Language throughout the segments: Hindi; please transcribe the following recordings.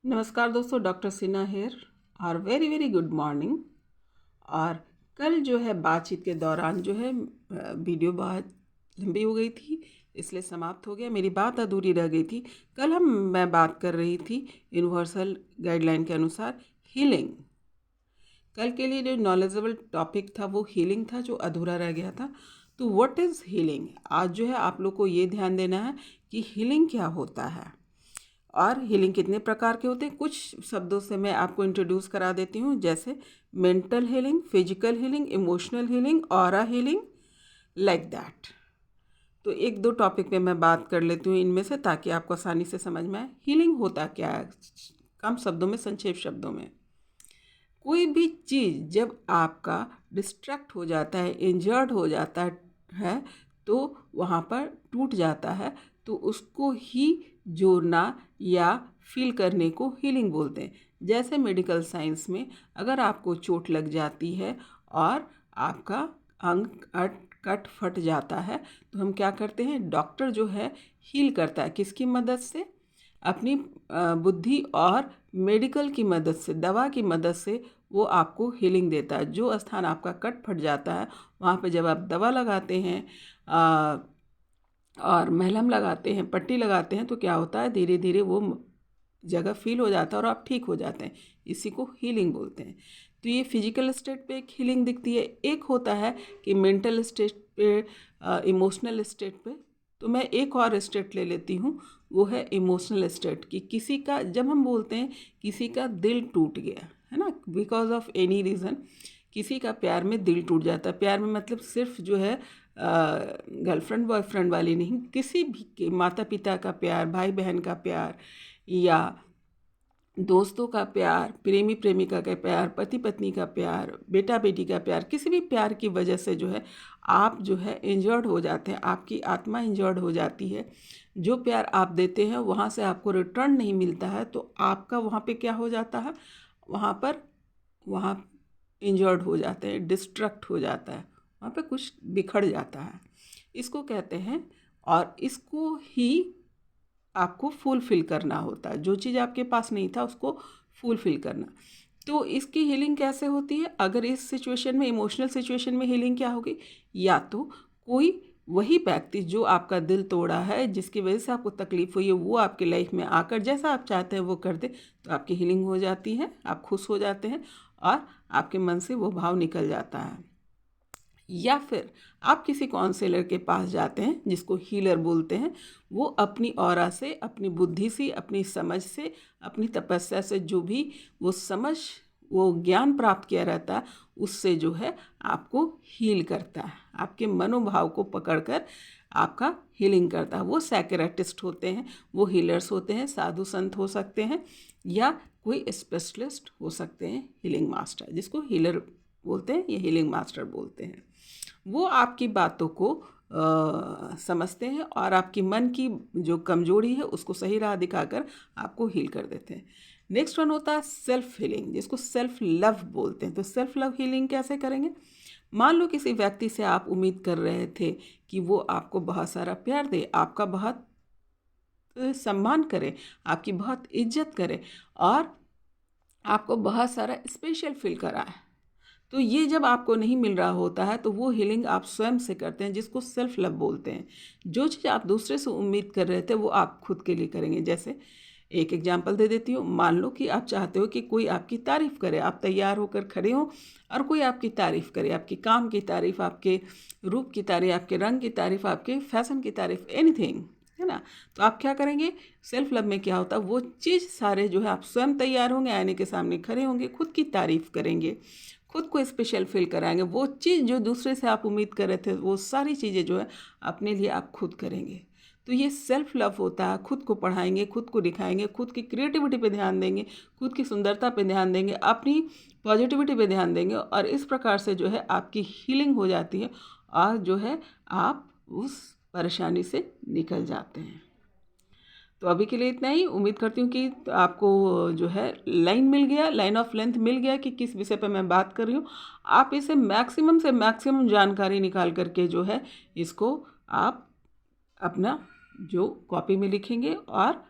नमस्कार दोस्तों, डॉक्टर सिन्हा हेयर और वेरी वेरी गुड मॉर्निंग। और कल जो है बातचीत के दौरान जो है वीडियो बहुत लंबी हो गई थी, इसलिए समाप्त हो गया। मेरी बात अधूरी रह गई थी। कल मैं बात कर रही थी यूनिवर्सल गाइडलाइन के अनुसार हीलिंग। कल के लिए जो नॉलेजेबल टॉपिक था वो हीलिंग था, जो अधूरा रह गया था। तो व्हाट इज़ हीलिंग, आज जो है आप लोग को ये ध्यान देना है कि हीलिंग क्या होता है और हीलिंग कितने प्रकार के होते हैं। कुछ शब्दों से मैं आपको इंट्रोड्यूस करा देती हूँ, जैसे mental healing, physical healing, emotional healing, aura healing, like that. तो एक दो टॉपिक पे मैं बात कर लेती हूँ इनमें से, ताकि आपको आसानी से समझ में आए हीलिंग होता क्या है। कम शब्दों में, संक्षेप शब्दों में, कोई भी चीज़ जब आपका डिस्ट्रैक्ट हो जाता है, इंजर्ड हो जाता है, तो वहाँ पर टूट जाता है, तो उसको ही जोड़ना या फील करने को हीलिंग बोलते हैं। जैसे मेडिकल साइंस में अगर आपको चोट लग जाती है और आपका अंग कट फट जाता है, तो हम क्या करते हैं, डॉक्टर जो है हील करता है किसकी मदद से, अपनी बुद्धि और मेडिकल की मदद से, दवा की मदद से वो आपको हीलिंग देता है। जो स्थान आपका कट फट जाता है वहाँ पे जब आप दवा लगाते हैं और मलहम लगाते हैं, पट्टी लगाते हैं, तो क्या होता है, धीरे धीरे वो जगह फील हो जाता है और आप ठीक हो जाते हैं। इसी को हीलिंग बोलते हैं। तो ये फिजिकल स्टेट पे एक हीलिंग दिखती है। एक होता है कि मेंटल स्टेट पे, इमोशनल स्टेट पे। तो मैं एक और स्टेट ले लेती हूँ, वो है इमोशनल स्टेट की। किसी का, जब हम बोलते हैं किसी का दिल टूट गया है ना, बिकॉज ऑफ एनी रीज़न, किसी का प्यार में दिल टूट जाता है। प्यार में मतलब सिर्फ जो है गर्लफ्रेंड बॉयफ्रेंड वाली नहीं, किसी भी के, माता पिता का प्यार, भाई बहन का प्यार, या दोस्तों का प्यार, प्रेमी प्रेमिका का प्यार, पति पत्नी का प्यार, बेटा बेटी का प्यार, किसी भी प्यार की वजह से जो है आप जो है इंजर्ड हो जाते हैं, आपकी आत्मा इंजर्ड हो जाती है। जो प्यार आप देते हैं वहाँ से आपको रिटर्न नहीं मिलता है, तो आपका वहाँ पे क्या हो जाता है, वहाँ इंजर्ड हो जाते हैं, डिस्ट्रक्ट हो जाता है, वहाँ पे कुछ बिखर जाता है। इसको कहते हैं, और इसको ही आपको फुलफ़िल करना होता है। जो चीज़ आपके पास नहीं था उसको फुलफ़िल करना। तो इसकी हीलिंग कैसे होती है, अगर इस सिचुएशन में, इमोशनल सिचुएशन में हीलिंग क्या होगी, या तो कोई वही व्यक्ति जो आपका दिल तोड़ा है, जिसकी वजह से आपको तकलीफ़ हुई है, वो आपकी लाइफ में आकर जैसा आप चाहते हैं वो कर दे, तो आपकी हीलिंग हो जाती है, आप खुश हो जाते हैं और आपके मन से वो भाव निकल जाता है। या फिर आप किसी काउंसलर के पास जाते हैं, जिसको हीलर बोलते हैं। वो अपनी ऑरा से, अपनी बुद्धि से, अपनी समझ से, अपनी तपस्या से, जो भी वो समझ, वो ज्ञान प्राप्त किया रहता है, उससे जो है आपको हील करता है, आपके मनोभाव को पकड़कर आपका हीलिंग करता है। वो साइकियाट्रिस्ट होते हैं, वो हीलर्स होते हैं, साधु संत हो सकते हैं, या कोई स्पेशलिस्ट हो सकते हैं, हीलिंग मास्टर, जिसको हीलर बोलते हैं या हीलिंग मास्टर बोलते हैं। वो आपकी बातों को समझते हैं और आपकी मन की जो कमजोरी है उसको सही राह दिखाकर आपको हील कर देते हैं। नेक्स्ट वन होता है सेल्फ हीलिंग, जिसको सेल्फ लव बोलते हैं। तो सेल्फ लव हीलिंग कैसे करेंगे, मान लो किसी व्यक्ति से आप उम्मीद कर रहे थे कि वो आपको बहुत सारा प्यार दे, आपका बहुत सम्मान करे, आपकी बहुत इज्जत करे और आपको बहुत सारा स्पेशल फील कराए। तो ये जब आपको नहीं मिल रहा होता है, तो वो हीलिंग आप स्वयं से करते हैं, जिसको सेल्फ लव बोलते हैं। जो चीज़ आप दूसरे से उम्मीद कर रहे थे वो आप खुद के लिए करेंगे। जैसे एक एग्जांपल दे देती हूँ, मान लो कि आप चाहते हो कि कोई आपकी तारीफ़ करे, आप तैयार होकर खड़े हो और कोई आपकी तारीफ़ करे, आपके काम की तारीफ़, आपके रूप की तारीफ़, आपके रंग की तारीफ़, आपके फैशन की तारीफ़, एनीथिंग, है ना। तो आप क्या करेंगे, सेल्फ लव में क्या होता है, वो चीज़ सारे जो है आप स्वयं तैयार होंगे, आईने के सामने खड़े होंगे, खुद की तारीफ़ करेंगे, खुद को स्पेशल फील कराएंगे। वो चीज़ जो दूसरे से आप उम्मीद कर रहे थे, वो सारी चीज़ें जो है अपने लिए आप खुद करेंगे। तो ये सेल्फ लव होता है। खुद को पढ़ाएंगे, खुद को दिखाएंगे, खुद की क्रिएटिविटी पे ध्यान देंगे, खुद की सुंदरता पे ध्यान देंगे, अपनी पॉजिटिविटी पे ध्यान देंगे, और इस प्रकार से जो है आपकी हीलिंग हो जाती है और जो है आप उस परेशानी से निकल जाते हैं। तो अभी के लिए इतना ही। उम्मीद करती हूँ कि आपको जो है लाइन मिल गया, लाइन ऑफ लेंथ मिल गया कि किस विषय पर मैं बात कर रही हूँ। आप इसे मैक्सिमम से मैक्सिमम जानकारी निकाल करके जो है इसको आप अपना जो कॉपी में लिखेंगे और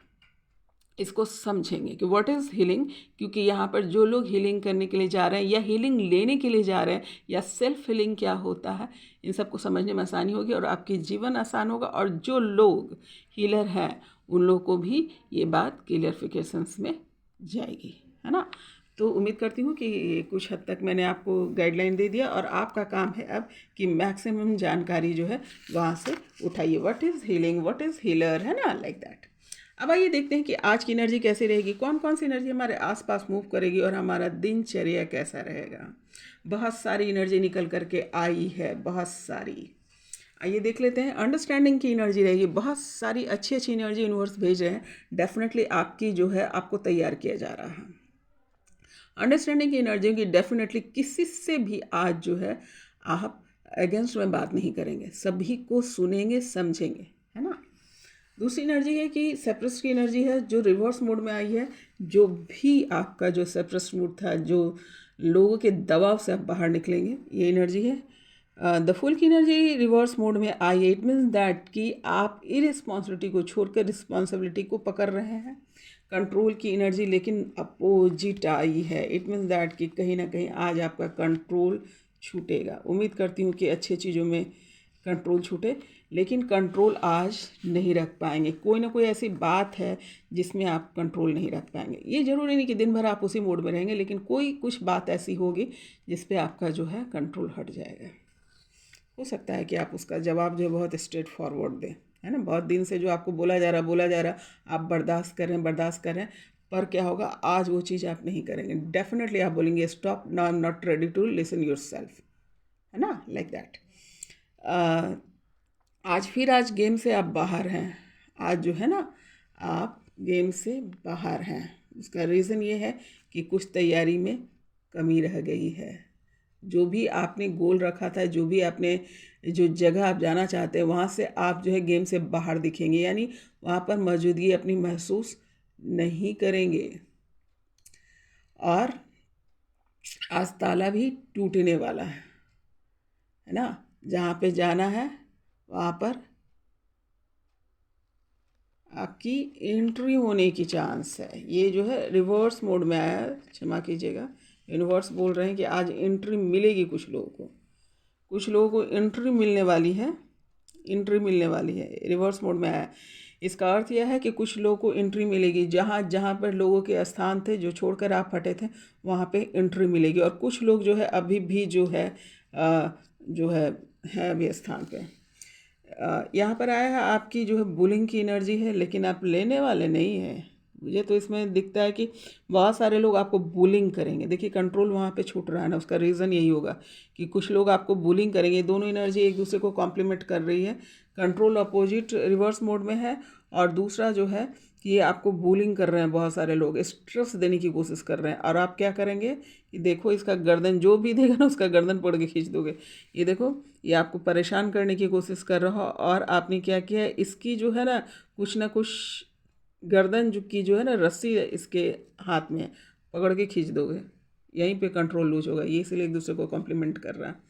इसको समझेंगे कि व्हाट इज़ हीलिंग, क्योंकि यहाँ पर जो लोग हीलिंग करने के लिए जा रहे हैं या हीलिंग लेने के लिए जा रहे हैं या सेल्फ हीलिंग क्या होता है, इन सबको समझने में आसानी होगी और आपकी जीवन आसान होगा। और जो लोग हीलर हैं उन लोगों को भी ये बात क्लियरिफिकेशंस में जाएगी, है ना। तो उम्मीद करती हूँ कि कुछ हद तक मैंने आपको गाइडलाइन दे दिया और आपका काम है अब कि मैक्सिमम जानकारी जो है वहाँ से उठाइए। What is healing, what is healer, है ना, लाइक दैट। अब आइए देखते हैं कि आज की एनर्जी कैसी रहेगी, कौन कौन सी एनर्जी हमारे आसपास मूव करेगी और हमारा दिनचर्या कैसा रहेगा। बहुत सारी एनर्जी निकल करके आई है, बहुत सारी। आइए देख लेते हैं। अंडरस्टैंडिंग की एनर्जी रहेगी, बहुत सारी अच्छी अच्छी एनर्जी यूनिवर्स भेज रहे हैं। डेफिनेटली आपकी जो है आपको तैयार किया जा रहा है। अंडरस्टैंडिंग की एनर्जी की डेफिनेटली किसी से भी आज जो है आप अगेंस्ट में बात नहीं करेंगे, सभी को सुनेंगे, समझेंगे, है ना। दूसरी एनर्जी है कि सेप्रेस की एनर्जी है जो रिवर्स मोड में आई है। जो भी आपका जो सेप्रेस मोड था, जो लोगों के दबाव से आप बाहर निकलेंगे, ये एनर्जी है। द फुल की एनर्जी रिवर्स मोड में आई है। इट मीन्स दैट कि आप इरिस्पॉन्सिबिलिटी को छोड़कर रिस्पॉन्सिबिलिटी को पकड़ रहे हैं। कंट्रोल की एनर्जी लेकिन अपोजिट आई है। इट मीन्स दैट कि कहीं ना कहीं आज आपका कंट्रोल छूटेगा। उम्मीद करती हूँ कि अच्छी चीज़ों में कंट्रोल छूटे, लेकिन कंट्रोल आज नहीं रख पाएंगे। कोई ना कोई ऐसी बात है जिसमें आप कंट्रोल नहीं रख पाएंगे। ये ज़रूरी नहीं कि दिन भर आप उसी मोड में रहेंगे, लेकिन कोई कुछ बात ऐसी होगी जिस पे आपका जो है कंट्रोल हट जाएगा। हो सकता है कि आप उसका जवाब जो है बहुत स्ट्रेट फॉरवर्ड दें, है ना। बहुत दिन से जो आपको बोला जा रहा आप बर्दाश्त कर रहे हैं, पर क्या होगा, आज वो चीज़ आप नहीं करेंगे। डेफिनेटली आप बोलेंगे stop, now I am not ready to listen yourself, है ना, लाइक दैट। आज गेम से आप बाहर हैं। आज जो है ना आप गेम से बाहर हैं। उसका रीज़न ये है कि कुछ तैयारी में कमी रह गई है। जो भी आपने गोल रखा था, जो भी आपने जो जगह आप जाना चाहते हैं, वहाँ से आप जो है गेम से बाहर दिखेंगे, यानी वहाँ पर मौजूदगी अपनी महसूस नहीं करेंगे। और आज ताला भी टूटने वाला है ना। जहाँ पे जाना है वहाँ पर आपकी एंट्री होने की चांस है। ये जो है रिवर्स मोड में आया है, क्षमा कीजिएगा। यूनिवर्स बोल रहे हैं कि आज एंट्री मिलेगी कुछ लोगों को एंट्री मिलने वाली है, रिवर्स मोड में आया है। इसका अर्थ यह है कि कुछ लोगों को एंट्री मिलेगी। जहाँ जहाँ पर लोगों के स्थान थे जो छोड़कर आप हटे थे, वहाँ पे एंट्री मिलेगी। और कुछ लोग जो है अभी भी जो है अभी स्थान पे। यहाँ पर आया है आपकी जो है बुलिंग की एनर्जी है, लेकिन आप लेने वाले नहीं हैं। मुझे तो इसमें दिखता है कि बहुत सारे लोग आपको बुलिंग करेंगे। देखिए कंट्रोल वहाँ पे छूट रहा है ना, उसका रीज़न यही होगा कि कुछ लोग आपको बुलिंग करेंगे। दोनों एनर्जी एक दूसरे को कॉम्प्लीमेंट कर रही है। कंट्रोल अपोजिट रिवर्स मोड में है और दूसरा जो है कि ये आपको बुलिंग कर रहे हैं। बहुत सारे लोग स्ट्रेस देने की कोशिश कर रहे हैं और आप क्या करेंगे कि देखो इसका गर्दन, जो भी देगा ना उसका गर्दन पकड़ के खींच दोगे। ये देखो, ये आपको परेशान करने की कोशिश कर रहा हो और आपने क्या किया है, इसकी जो है ना कुछ गर्दन जो है ना रस्सी इसके हाथ में पकड़ के खींच दोगे, यहीं पे कंट्रोल लूज होगा। ये इसलिए एक दूसरे को कॉम्प्लीमेंट कर रहा है।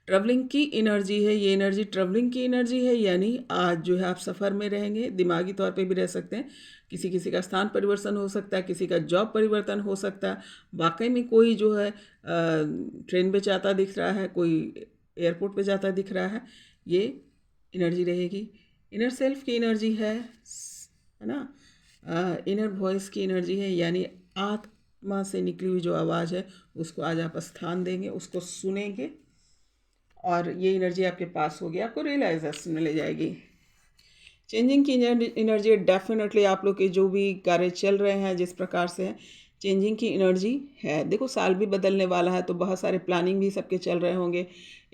ट्रैवलिंग की एनर्जी है, ये एनर्जी ट्रैवलिंग की एनर्जी है, यानी आज जो है आप सफ़र में रहेंगे। दिमागी तौर पे भी रह सकते हैं। किसी का स्थान परिवर्तन हो सकता है, किसी का जॉब परिवर्तन हो सकता है। वाकई में कोई जो है ट्रेन पे जाता दिख रहा है, कोई एयरपोर्ट पे जाता दिख रहा है, ये एनर्जी रहेगी। इनर सेल्फ की एनर्जी है ना। इनर वॉइस की एनर्जी है, यानी आत्मा से निकली हुई जो आवाज़ है उसको आज आप स्थान देंगे, उसको सुनेंगे और ये एनर्जी आपके पास होगी, आपको रियलाइजेशन में ले जाएगी। चेंजिंग की एनर्जी डेफिनेटली आप लोग के जो भी कार्य चल रहे हैं जिस प्रकार से है, चेंजिंग की एनर्जी है। देखो साल भी बदलने वाला है तो बहुत सारे प्लानिंग भी सबके चल रहे होंगे।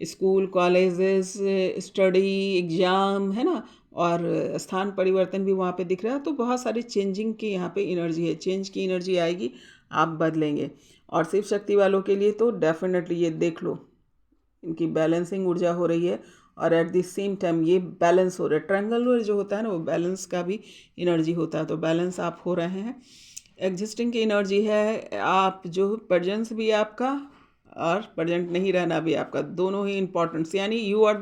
स्कूल, कॉलेजेस, स्टडी, एग्ज़ाम, है ना, और स्थान परिवर्तन भी वहाँ पे दिख रहा है। तो बहुत सारी चेंजिंग की यहाँ पे एनर्जी है। चेंज की एनर्जी आएगी, आप बदलेंगे। और शिव शक्ति वालों के लिए तो डेफिनेटली ये देख लो, इनकी बैलेंसिंग ऊर्जा हो रही है और एट द सेम टाइम ये बैलेंस हो रहा है। ट्रायंगल जो होता है ना वो बैलेंस का भी एनर्जी होता है, तो बैलेंस आप हो रहे हैं। एग्जिस्टिंग की एनर्जी है, आप जो प्रेजेंस भी आपका और प्रेजेंट नहीं रहना भी आपका, दोनों ही इम्पॉर्टेंट्स, यानी you are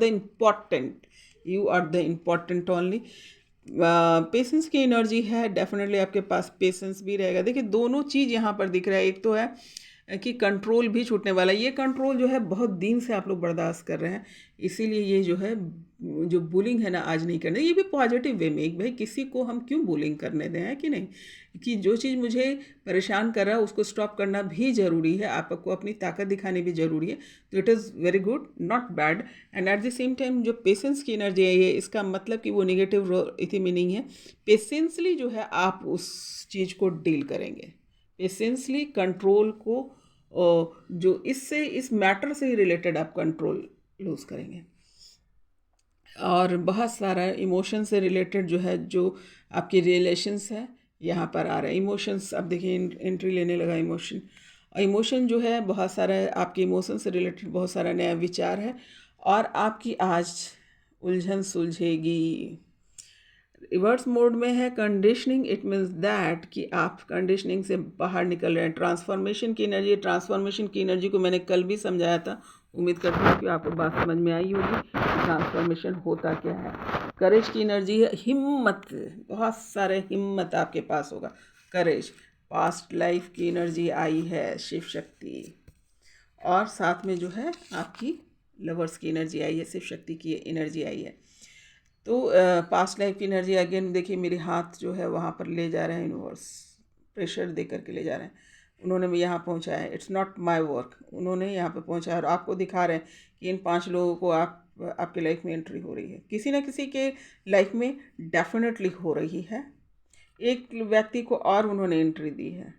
the important only. Patience की एनर्जी है, डेफिनेटली आपके पास पेशेंस भी रहेगा। देखिए दोनों चीज़ यहाँ पर दिख रहा है, एक तो है कि कंट्रोल भी छूटने वाला है। ये कंट्रोल जो है बहुत दिन से आप लोग बर्दाश्त कर रहे हैं, इसीलिए ये जो है जो बुलिंग है ना आज नहीं करना। ये भी पॉजिटिव वे में, एक भाई किसी को हम क्यों बुलिंग करने दें, है कि नहीं, कि जो चीज़ मुझे परेशान कर रहा है उसको स्टॉप करना भी ज़रूरी है, आपको अपनी ताकत दिखानी भी ज़रूरी है। तो it is very good, not bad. And eight the same time जो पेशेंस की एनर्जी है, ये इसका मतलब कि वो निगेटिव इति में नहीं है। पेशेंसली जो है आप उस चीज़ को डील करेंगे, पेशेंसली कंट्रोल को, जो इससे इस मैटर से ही रिलेटेड आप कंट्रोल लूज़ करेंगे। और बहुत सारा इमोशन से रिलेटेड जो है, जो आपकी रिलेशंस है यहाँ पर आ रहा है। इमोशंस अब देखिए एंट्री लेने लगा इमोशन। इमोशन जो है बहुत सारा आपके इमोशन से रिलेटेड बहुत सारा नया विचार है, और आपकी आज उलझन सुलझेगी। रिवर्स मोड में है कंडीशनिंग, इट मीन्स दैट कि आप कंडीशनिंग से बाहर निकल रहे हैं। ट्रांसफॉर्मेशन की एनर्जी, ट्रांसफॉर्मेशन की एनर्जी को मैंने कल भी समझाया था, उम्मीद करती हूँ कि आपको बात समझ में आई होगी कि ट्रांसफॉर्मेशन होता क्या है। करेज की एनर्जी है, हिम्मत, बहुत सारे हिम्मत आपके पास होगा, करेज। पास्ट लाइफ की एनर्जी आई है, शिव शक्ति, और साथ में जो है आपकी लवर्स की एनर्जी आई है, शिव शक्ति की एनर्जी आई है। तो पास्ट लाइफ की एनर्जी अगेन देखिए, मेरे हाथ जो है वहाँ पर ले जा रहे हैं, यूनिवर्स प्रेशर दे करके ले जा रहे हैं। उन्होंने भी यहाँ पहुँचाया है, इट्स नॉट माय वर्क, उन्होंने यहाँ पे पहुँचाया, और आपको दिखा रहे हैं कि इन 5 लोगों को आपके लाइफ में एंट्री हो रही है, किसी न किसी के लाइफ में डेफिनेटली हो रही है। एक व्यक्ति को और उन्होंने एंट्री दी है,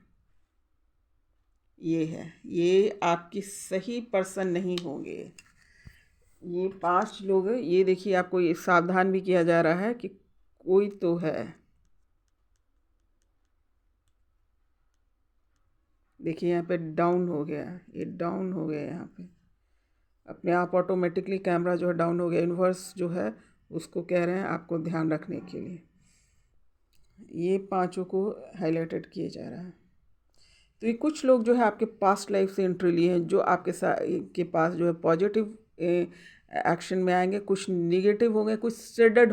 ये है, ये आपकी सही पर्सन नहीं होंगे। ये 5 लोग, ये देखिए आपको ये सावधान भी किया जा रहा है कि कोई तो है। देखिए यहाँ पे डाउन हो गया, ये डाउन हो गया, यहाँ पे अपने आप ऑटोमेटिकली कैमरा जो है डाउन हो गया। यूनिवर्स जो है उसको कह रहे हैं आपको ध्यान रखने के लिए, ये 5 को हाईलाइटेड किए जा रहा है। तो ये कुछ लोग जो है आपके पास्ट लाइफ से एंट्री लिए हैं, जो आपके के पास जो है पॉजिटिव एक्शन में आएंगे, कुछ निगेटिव होंगे, कुछ सडेड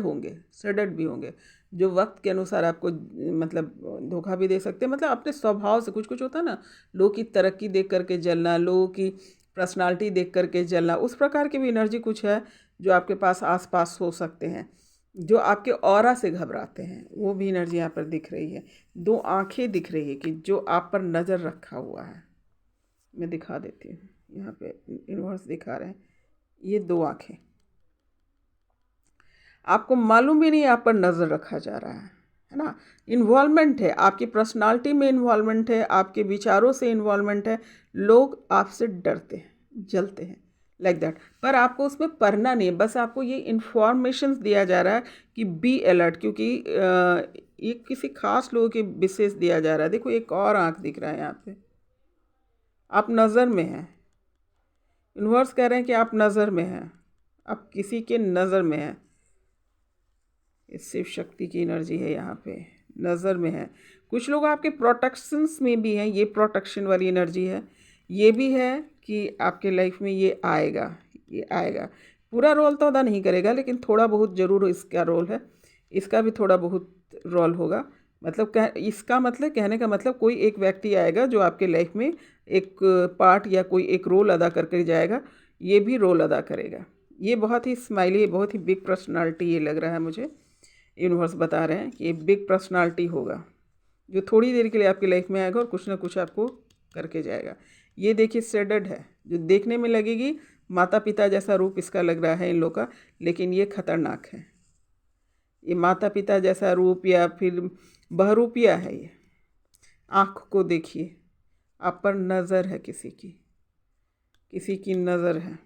भी होंगे, जो वक्त के अनुसार आपको मतलब धोखा भी दे सकते हैं। मतलब अपने स्वभाव से कुछ कुछ होता है ना, लोगों की तरक्की देख करके जलना, लोगों की पर्सनालिटी देख करके जलना, उस प्रकार की भी एनर्जी कुछ है जो आपके पास आसपास हो सकते हैं, जो आपके ऑरा से घबराते हैं, वो भी एनर्जी यहाँ पर दिख रही है। 2 आँखें दिख रही है कि जो आप पर नज़र रखा हुआ है, मैं दिखा देती हूँ, यहाँ पे यूनिवर्स दिखा रहे हैं, ये 2 आँखें, आपको मालूम भी नहीं आप पर नज़र रखा जा रहा है ना। इन्वॉल्वमेंट है, आपकी पर्सनालिटी में इन्वॉल्वमेंट है, आपके विचारों से इन्वॉल्वमेंट है, लोग आपसे डरते हैं, जलते हैं, लाइक दैट। पर आपको उसमें पढ़ना नहीं है, बस आपको ये इन्फॉर्मेशन दिया जा रहा है कि बी अलर्ट, क्योंकि ये किसी खास लोगों के विशेष दिया जा रहा है। देखो एक और आँख दिख रहा है यहाँ पे, आप नज़र में हैं, यूनिवर्स कह रहे हैं कि आप नज़र में हैं, आप किसी के नज़र में हैं। इस शिव शक्ति की एनर्जी है, यहाँ पे नज़र में है। कुछ लोग आपके प्रोटेक्शंस में भी हैं, ये प्रोटेक्शन वाली एनर्जी है। ये भी है कि आपके लाइफ में ये आएगा, ये आएगा। पूरा रोल तो अदा नहीं करेगा, लेकिन थोड़ा बहुत ज़रूर इसका रोल है, इसका भी थोड़ा बहुत रोल होगा। मतलब इसका मतलब, कहने का मतलब, कोई एक व्यक्ति आएगा जो आपके लाइफ में एक पार्ट या कोई एक रोल अदा करके जाएगा, ये भी रोल अदा करेगा। ये बहुत ही स्माइली, बहुत ही बिग पर्सनालिटी ये लग रहा है मुझे। यूनिवर्स बता रहे हैं कि ये बिग पर्सनालिटी होगा जो थोड़ी देर के लिए आपकी लाइफ में आएगा और कुछ ना कुछ आपको करके जाएगा। ये देखिए सेडेड है, जो देखने में लगेगी माता पिता जैसा रूप इसका लग रहा है इन लोग का, लेकिन ये खतरनाक है। ये माता पिता जैसा रूप या फिर बहरूपिया है। ये आँख को देखिए, आप पर नज़र है, किसी की नज़र है,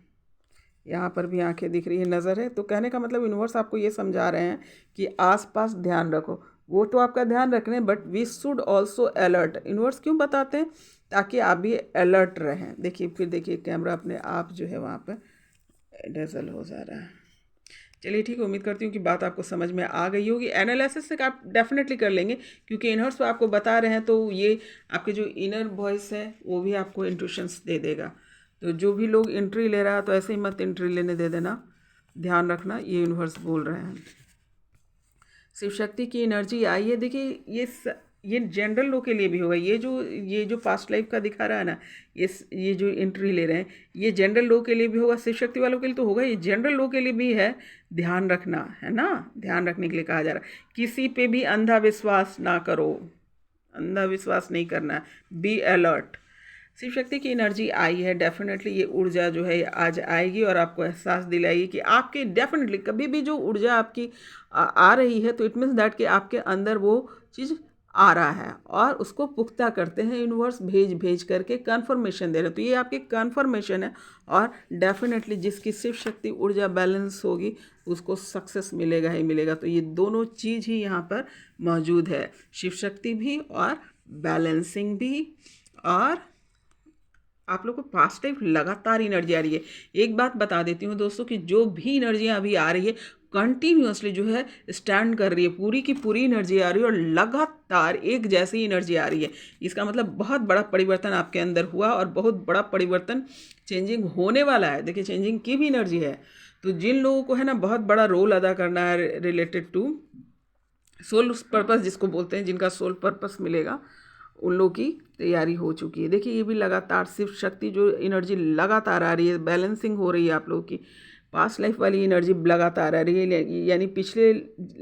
यहाँ पर भी आंखें दिख रही है, नज़र है। तो कहने का मतलब यूनिवर्स आपको ये समझा रहे हैं कि आसपास ध्यान रखो। वो तो आपका ध्यान रख रहे हैं, but we should also alert. Universe क्यों बताते हैं? ताकि आप भी अलर्ट रहें। देखिए फिर देखिए कैमरा अपने आप जो है वहाँ पर डजल हो जा रहा है। चलिए ठीक है, उम्मीद करती हूँ कि बात आपको समझ में आ गई होगी। एनालिसिस से आप डेफिनेटली कर लेंगे, क्योंकि यूनिवर्स तो आपको बता रहे हैं, तो ये आपके जो इनर वॉइस है वो भी आपको इंट्यूशंस दे देगा। तो जो भी लोग एंट्री ले रहा है तो ऐसे ही मत एंट्री लेने दे देना, ध्यान रखना, ये यूनिवर्स बोल रहे हैं। शिव शक्ति की एनर्जी आई है। देखिए ये जनरल लोग के लिए भी होगा। ये जो पास्ट लाइफ का दिखा रहा है ना, ये जो एंट्री ले रहे हैं, ये जनरल लोग के लिए भी होगा, शिव शक्ति वालों के लिए तो होगा, ये जनरल लोग के लिए भी है। ध्यान रखना है ना, ध्यान रखने के लिए कहा जा रहा है। किसी पे भी अंधा विश्वास ना करो, अंधा विश्वास नहीं करना, बी अलर्ट। शिव शक्ति की एनर्जी आई है, डेफिनेटली ये ऊर्जा जो है आज आएगी और आपको एहसास दिलाएगी कि आपके डेफिनेटली कभी भी जो ऊर्जा आपकी आ रही है, तो इट मीन्स दैट कि आपके अंदर वो चीज़ आ रहा है और उसको पुख्ता करते हैं यूनिवर्स भेज भेज करके कन्फर्मेशन दे रहे हैं। तो ये आपकी कन्फर्मेशन है और डेफिनेटली जिसकी शिव शक्ति ऊर्जा बैलेंस होगी उसको सक्सेस मिलेगा ही मिलेगा। तो ये दोनों चीज़ ही यहाँ पर मौजूद है, शिव शक्ति भी और बैलेंसिंग भी। और आप लोग को पास्ट टाइम लगातार एनर्जी आ रही है। एक बात बता देती हूँ दोस्तों कि जो भी एनर्जियाँ अभी आ रही है कंटिन्यूसली जो है स्टैंड कर रही है, पूरी की पूरी एनर्जी आ रही है और लगातार एक जैसी एनर्जी आ रही है। इसका मतलब बहुत बड़ा परिवर्तन आपके अंदर हुआ और बहुत बड़ा परिवर्तन चेंजिंग होने वाला है। देखिए चेंजिंग की भी एनर्जी है। तो जिन लोगों को है ना बहुत बड़ा रोल अदा करना है रिलेटेड टू सोल पर्पस जिसको बोलते हैं, जिनका सोल पर्पस मिलेगा, उन लोगों की तैयारी हो चुकी है। देखिए ये भी लगातार शिव शक्ति जो एनर्जी लगातार आ रही है, बैलेंसिंग हो रही है आप लोगों की। पास्ट लाइफ वाली एनर्जी लगातार आ रही है, यानी पिछले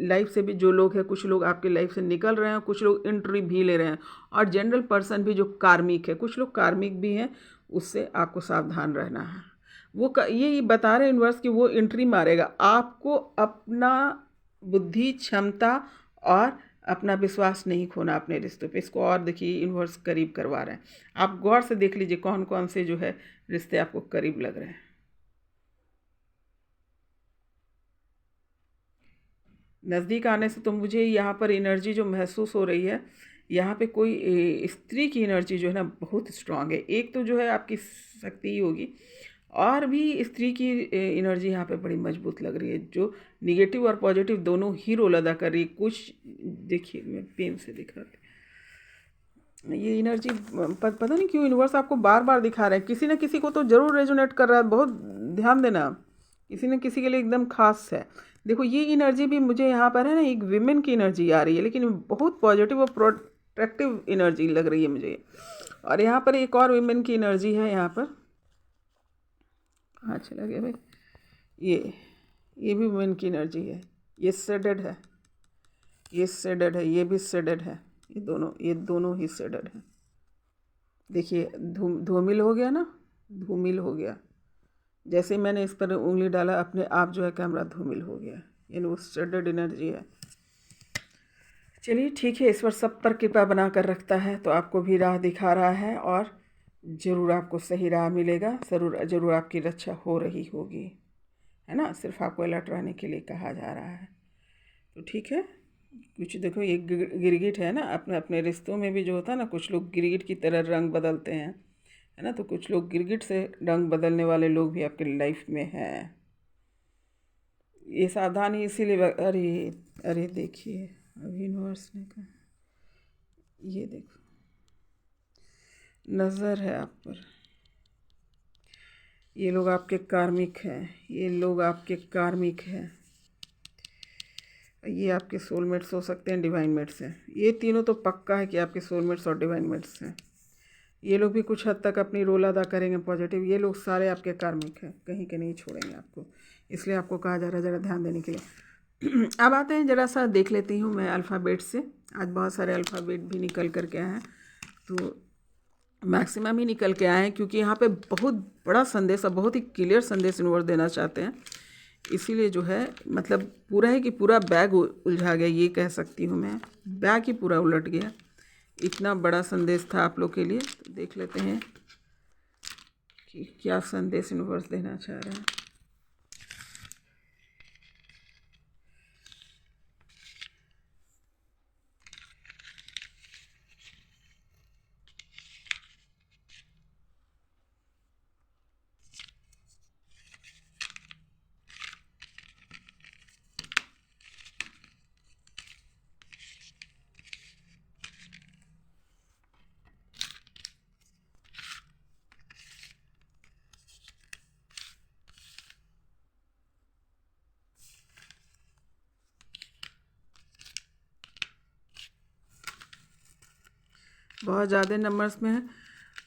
लाइफ से भी जो लोग हैं, कुछ लोग आपके लाइफ से निकल रहे हैं, कुछ लोग एंट्री भी ले रहे हैं। और जनरल पर्सन भी जो कार्मिक है, कुछ लोग कार्मिक भी हैं, उससे आपको सावधान रहना है। वो ये बता रहे हैं यूनिवर्स कि वो एंट्री मारेगा। आपको अपना बुद्धि क्षमता और अपना विश्वास नहीं खोना अपने रिश्तों पे। इसको और देखिए यूनिवर्स करीब करवा रहे हैं। आप गौर से देख लीजिए कौन कौन से जो है रिश्ते आपको करीब लग रहे हैं। नज़दीक आने से तो मुझे यहाँ पर एनर्जी जो महसूस हो रही है, यहाँ पे कोई स्त्री की एनर्जी जो है ना बहुत स्ट्रांग है। एक तो जो है आपकी शक्ति ही होगी और भी स्त्री की एनर्जी यहाँ पे बड़ी मजबूत लग रही है, जो निगेटिव और पॉजिटिव दोनों ही रोल अदा कर रही है। कुछ देखिए मैं पेन से दिखा रही, ये एनर्जी पता नहीं क्यों यूनिवर्स आपको बार बार दिखा रहे हैं। किसी न किसी को तो ज़रूर रेजोनेट कर रहा है, बहुत ध्यान देना, किसी न किसी के लिए एकदम खास है। देखो ये एनर्जी भी मुझे यहाँ पर है ना, एक विमेन की एनर्जी आ रही है, लेकिन बहुत पॉजिटिव और प्रोटेक्टिव एनर्जी लग रही है मुझे। और यहाँ पर एक और विमेन की एनर्जी है यहाँ पर, कहाँ चला गया भाई, ये भी वुमेन की एनर्जी है। ये सेडेड है, ये सेडेड है, ये भी सेडेड है, ये दोनों ही सेडेड है। देखिए धूमिल हो गया ना, धूमिल हो गया। जैसे ही मैंने इस पर उंगली डाला अपने आप जो है कैमरा धूमिल हो गया, यानी वो सेडेड एनर्जी है। चलिए ठीक है, ईश्वर सब पर कृपा बना कर रखता है, तो आपको भी राह दिखा रहा है और ज़रूर आपको सही राह मिलेगा। ज़रूर आपकी रक्षा हो रही होगी, है ना। सिर्फ आपको अलर्ट रहने के लिए कहा जा रहा है। तो ठीक है, कुछ देखो ये गिरगिट है ना, अपने अपने रिश्तों में भी जो होता है ना, कुछ लोग गिरगिट की तरह रंग बदलते हैं, है ना। तो कुछ लोग गिरगिट से रंग बदलने वाले लोग भी आपके लाइफ में हैं। ये सावधानी इसीलिए, अरे अरे देखिए अभी यूनिवर्स ने कहा, ये देखो नज़र है आप पर, ये लोग आपके कार्मिक हैं, ये लोग आपके कार्मिक हैं। ये आपके सोलमेट्स हो सकते हैं, डिवाइन मेट्स हैं। ये तीनों तो पक्का है कि आपके सोलमेट्स और डिवाइन मेट्स हैं। ये लोग भी कुछ हद तक अपनी रोल अदा करेंगे पॉजिटिव। ये लोग सारे आपके कार्मिक हैं, कहीं के नहीं छोड़ेंगे आपको, इसलिए आपको कहा जा रहा है ज़रा ध्यान देने के लिए। अब आते हैं, ज़रा सा देख लेती हूँ मैं अल्फ़ाबेट से। आज बहुत सारे अल्फ़ाबेट भी निकल कर के आए हैं, तो मैक्सिमम ही निकल के आए हैं, क्योंकि यहाँ पे बहुत बड़ा संदेश और बहुत ही क्लियर संदेश यूनिवर्स देना चाहते हैं। इसीलिए जो है मतलब पूरा है कि पूरा बैग उलझा गया, ये कह सकती हूँ मैं, बैग ही पूरा उलट गया। इतना बड़ा संदेश था आप लोग के लिए। तो देख लेते हैं कि क्या संदेश यूनिवर्स देना चाह रहा है। बहुत ज़्यादा नंबर्स में है।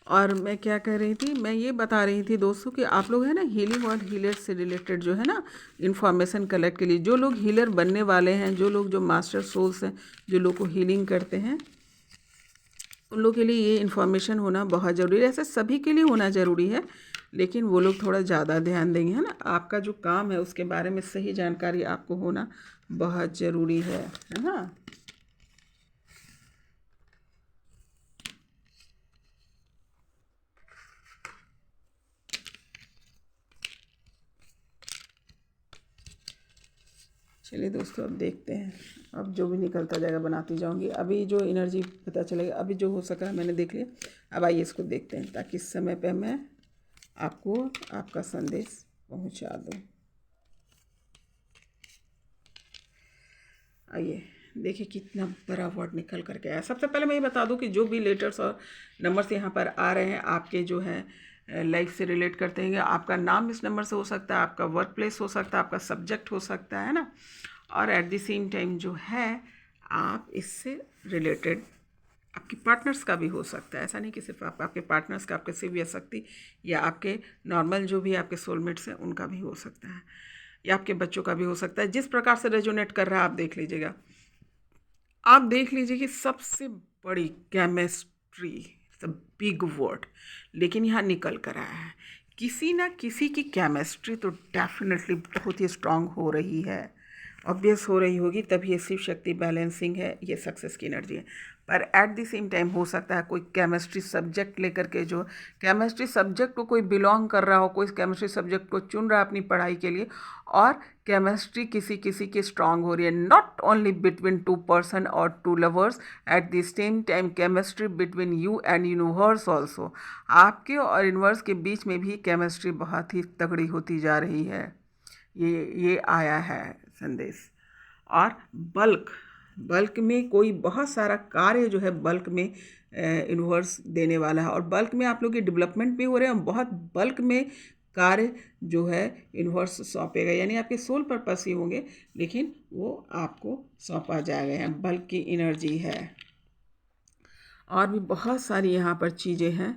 और मैं क्या कह रही थी, मैं ये बता रही थी दोस्तों कि आप लोग है ना हीलिंग और हीलर से रिलेटेड जो है ना इन्फॉर्मेशन कलेक्ट के लिए, जो लोग हीलर बनने वाले हैं, जो लोग जो मास्टर सोल्स हैं, जो लोग को हीलिंग करते हैं, उन लोग के लिए ये इन्फॉर्मेशन होना बहुत ज़रूरी है। ऐसे सभी के लिए होना ज़रूरी है, लेकिन वो लोग थोड़ा ज़्यादा ध्यान देंगे, है ना। आपका जो काम है उसके बारे में सही जानकारी आपको होना बहुत ज़रूरी है ना। चलिए दोस्तों, अब देखते हैं, अब जो भी निकलता जाएगा बनाती जाऊंगी। अभी जो एनर्जी पता चलेगा, अभी जो हो सका मैंने देख लिया। अब आइए इसको देखते हैं, ताकि इस समय पे मैं आपको आपका संदेश पहुंचा दूं। आइए देखिए कितना बड़ा वर्ड निकल करके आया। सबसे पहले मैं ये बता दूं कि जो भी लेटर्स और नंबर्स यहाँ पर आ रहे हैं, आपके जो है लाइफ से रिलेट करते हैं। आपका नाम इस नंबर से हो सकता है, आपका वर्क प्लेस हो सकता है, आपका सब्जेक्ट हो सकता है ना। और एट द सेम टाइम जो है आप इससे रिलेटेड आपके पार्टनर्स का भी हो सकता है। ऐसा नहीं कि सिर्फ आपके पार्टनर्स का, आपके शिव शक्ति या आपके नॉर्मल जो भी आपके सोलमेट्स हैं उनका भी हो सकता है, या आपके बच्चों का भी हो सकता है। जिस प्रकार से रेजोनेट कर रहा है आप देख लीजिएगा। आप देख लीजिए कि सबसे बड़ी केमिस्ट्री, बिग वर्ड, लेकिन यहाँ निकल कर आया है। किसी ना किसी की केमिस्ट्री तो डेफिनेटली बहुत ही स्ट्रांग हो रही है, ऑब्वियस हो रही होगी, तभी ये शिव शक्ति बैलेंसिंग है, ये सक्सेस की एनर्जी है। पर एट द सेम टाइम हो सकता है कोई केमिस्ट्री सब्जेक्ट लेकर के, जो केमिस्ट्री सब्जेक्ट को कोई बिलोंग कर रहा हो, कोई केमिस्ट्री सब्जेक्ट को चुन रहा है अपनी पढ़ाई के लिए, और केमिस्ट्री किसी किसी की स्ट्रांग हो रही है। Not only between two person और two lovers, at the same time chemistry between you and universe also. आपके और यूनिवर्स के बीच में भी केमिस्ट्री बहुत ही तगड़ी होती जा रही है। ये आया है संदेश। और बल्क बल्क में कोई बहुत सारा कार्य जो है बल्क में यूनिवर्स देने वाला है, और बल्क में आप लोग के डेवलपमेंट भी हो रहे हैं, बहुत बल्क में कार्य जो है यूनिवर्स सौंपेगा। यानी आपके सोल पर्पस ही होंगे, लेकिन वो आपको सौंपा जाएगा। यहाँ बल्क की एनर्जी है। और भी बहुत सारी यहाँ पर चीज़ें हैं।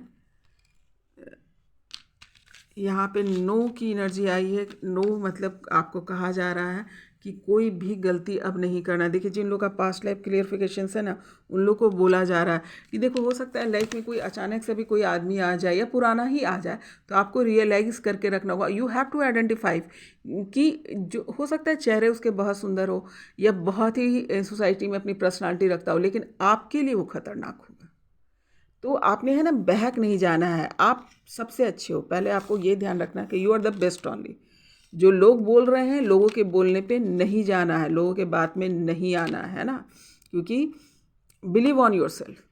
यहाँ पे नो की एनर्जी आई है। नो मतलब आपको कहा जा रहा है कि कोई भी गलती अब नहीं करना। देखिए, जिन लोगों का पास्ट लाइफ क्लियरिफिकेशन है ना, उन लोग को बोला जा रहा है कि देखो, हो सकता है लाइफ में कोई अचानक से भी कोई आदमी आ जाए या पुराना ही आ जाए, तो आपको रियलाइज़ करके रखना होगा। यू हैव टू आइडेंटिफाई कि जो हो सकता है चेहरे उसके बहुत सुंदर हो या बहुत ही सोसाइटी में अपनी पर्सनालिटी रखता हो, लेकिन आपके लिए वो खतरनाक होगा। तो आपने है ना बहक नहीं जाना है। आप सबसे अच्छे हो, पहले आपको ये ध्यान रखना है कि you are the best only. जो लोग बोल रहे हैं, लोगों के बोलने पे नहीं जाना है, लोगों के बात में नहीं आना है ना, क्योंकि बिलीव ऑन योर सेल्फ,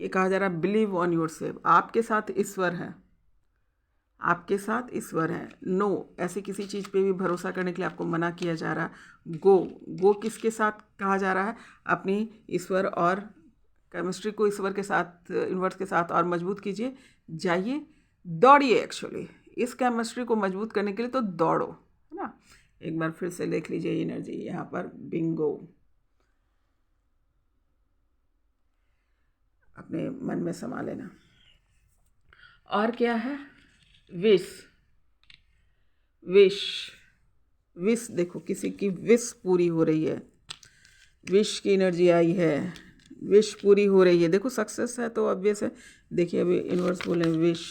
ये कहा जा रहा है, बिलीव ऑन योर सेल्फ। आपके साथ ईश्वर है, आपके साथ ईश्वर है। नो, ऐसी किसी चीज़ पे भी भरोसा करने के लिए आपको मना किया जा रहा है। गो किसके साथ कहा जा रहा है? अपनी ईश्वर और केमिस्ट्री को ईश्वर के साथ, यूनिवर्स के साथ और मजबूत कीजिए। जाइए, दौड़िए। एक्चुअली इस केमिस्ट्री को मजबूत करने के लिए तो दौड़ो, है ना। एक बार फिर से देख लीजिए एनर्जी यहाँ पर। बिंगो, अपने मन में समा लेना। और क्या है? Wish, wish, wish. देखो, किसी की विश पूरी हो रही है। विश की एनर्जी आई है, विश पूरी हो रही है। देखो, सक्सेस है तो ऑब्वियस है। देखिए, अभी यूनिवर्स बोले विश,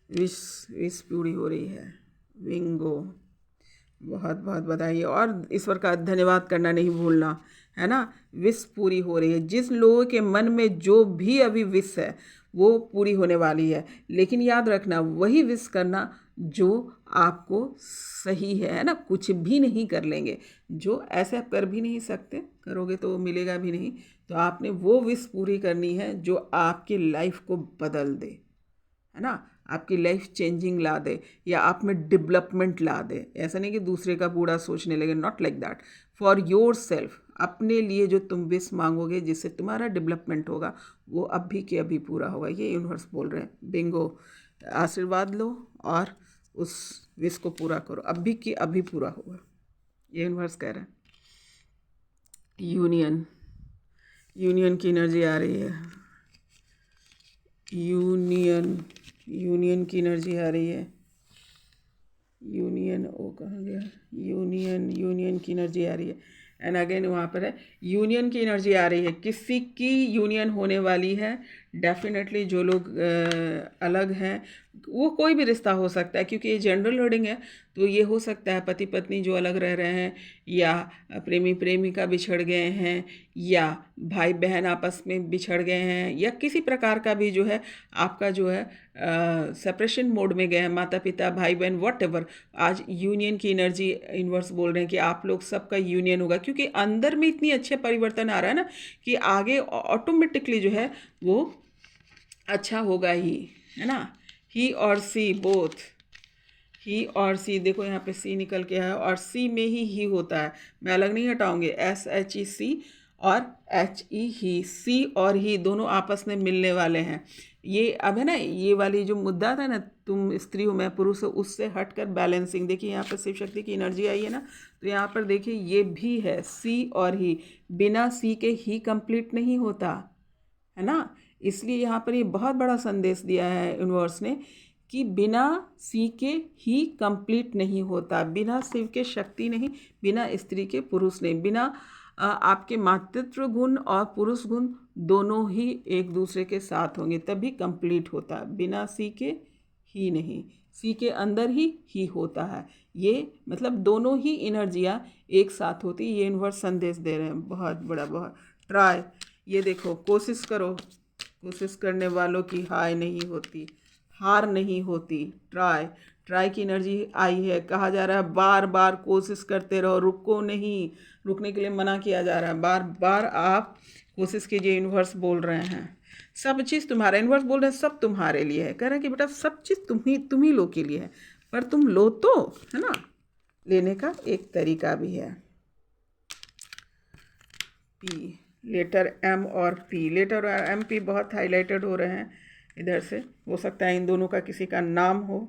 विश, विश पूरी हो रही है। विंगो, बहुत बहुत बधाई। और ईश्वर का धन्यवाद करना नहीं भूलना, है ना। विश पूरी हो रही है। जिस लोगों के मन में जो भी अभी विश है वो पूरी होने वाली है। लेकिन याद रखना, वही विश करना जो आपको सही है ना। कुछ भी नहीं कर लेंगे, जो ऐसे आप कर भी नहीं सकते, करोगे तो मिलेगा भी नहीं। तो आपने वो विश पूरी करनी है जो आपकी लाइफ को बदल दे, है ना, आपकी लाइफ चेंजिंग ला दे, या आप में डेवलपमेंट ला दे। ऐसा नहीं कि दूसरे का बूढ़ा सोचने लगे, not like that. For your self, अपने लिए जो तुम विश मांगोगे, जिससे तुम्हारा डेवलपमेंट होगा, वो अभी के अभी पूरा होगा। ये यूनिवर्स बोल रहे हैं। बिंगो, आशीर्वाद लो और उस विश को पूरा करो। अभी के अभी पूरा होगा, ये यूनिवर्स कह रहा है। यूनियन, यूनियन की एनर्जी आ रही है। यूनियन, यूनियन की एनर्जी आ रही है। यूनियन, ओ कहाँ गया, यूनियन, यूनियन की एनर्जी आ रही है। एंड अगेन वहाँ पर है यूनियन की एनर्जी आ रही है, किसी की यूनियन होने वाली है। डेफिनेटली जो लोग अलग हैं, वो कोई भी रिश्ता हो सकता है, क्योंकि ये जनरल रीडिंग है। तो ये हो सकता है पति पत्नी जो अलग रह रहे हैं, या प्रेमी प्रेमिका बिछड़ गए हैं, या भाई बहन आपस में बिछड़ गए हैं, या किसी प्रकार का भी जो है आपका जो है सेपरेशन मोड में गए हैं, माता पिता भाई बहन वॉट। आज यूनियन की एनर्जी इन्वर्स बोल रहे हैं कि आप लोग सबका यूनियन होगा, क्योंकि अंदर में इतनी अच्छे परिवर्तन आ रहा है ना कि आगे ऑटोमेटिकली जो है वो अच्छा होगा ही, है ना। ही और सी बोथ, ही और सी, देखो यहाँ पे सी निकल के है और सी में ही होता है, मैं अलग नहीं हटाऊंगी। SHEC और HE ही, सी और ही दोनों आपस में मिलने वाले हैं। ये अब है ना, ये वाली जो मुद्दा था ना, तुम स्त्री हो मैं पुरुष हो, उससे हटकर बैलेंसिंग। देखिए यहाँ पर शिव शक्ति की एनर्जी आई है ना, तो यहाँ पर देखिए ये भी है सी और ही, बिना सी के ही कंप्लीट नहीं होता, है ना। इसलिए यहाँ पर ये बहुत बड़ा संदेश दिया है यूनिवर्स ने कि बिना सी के ही कंप्लीट नहीं होता, बिना शिव के शक्ति नहीं, बिना स्त्री के पुरुष नहीं, बिना आपके मातृत्व गुण और पुरुष गुण दोनों ही एक दूसरे के साथ होंगे तभी कंप्लीट होता है। बिना सी के ही नहीं, सी के अंदर ही होता है। ये मतलब दोनों ही एनर्जियाँ एक साथ होती, ये यूनिवर्स संदेश दे रहे हैं बहुत बड़ा, बहुत। ट्राई, ये देखो, कोशिश करो, कोशिश करने वालों की हार नहीं होती, हार नहीं होती। ट्राई, ट्राई की एनर्जी आई है, कहा जा रहा है बार बार कोशिश करते रहो, रुको नहीं, रुकने के लिए मना किया जा रहा है, बार बार आप कोशिश कीजिए, यूनिवर्स बोल रहे हैं। सब चीज़ तुम्हारा, यूनिवर्स बोल रहे हैं सब तुम्हारे लिए है, कह रहे हैं कि बेटा सब चीज़ तुम ही लोग के लिए है, पर तुम लो तो, है ना। लेने का एक तरीका भी है। पी, लेटर M और P, लेटर M P बहुत हाईलाइटेड हो रहे हैं इधर से, हो सकता है इन दोनों का किसी का नाम हो।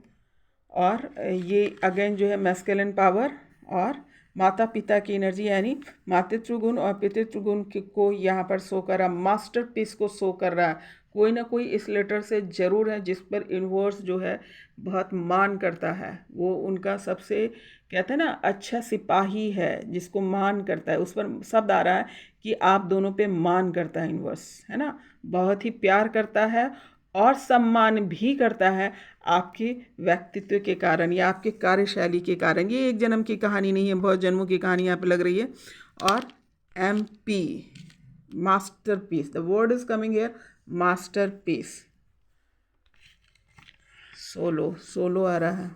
और ये अगेन जो है मैस्कुलिन पावर और माता पिता की एनर्जी, यानी मातृत्व गुण और पितृत्व गुण को यहाँ पर शो कर रहा है, मास्टरपीस को शो कर रहा है। कोई ना कोई इस लेटर से ज़रूर है जिस पर यूनिवर्स जो है बहुत मान करता है, वो उनका सबसे कहते हैं ना अच्छा सिपाही है जिसको मान करता है। उस पर शब्द आ रहा है कि आप दोनों पे मान करता है यूनिवर्स, है ना, बहुत ही प्यार करता है और सम्मान भी करता है आपके व्यक्तित्व के कारण या आपके कार्यशैली के कारण। ये एक जन्म की कहानी नहीं है, बहुत जन्मों की कहानी यहाँ पे लग रही है। और MP, masterpiece, the word is coming here, masterpiece. Solo, solo आ रहा है,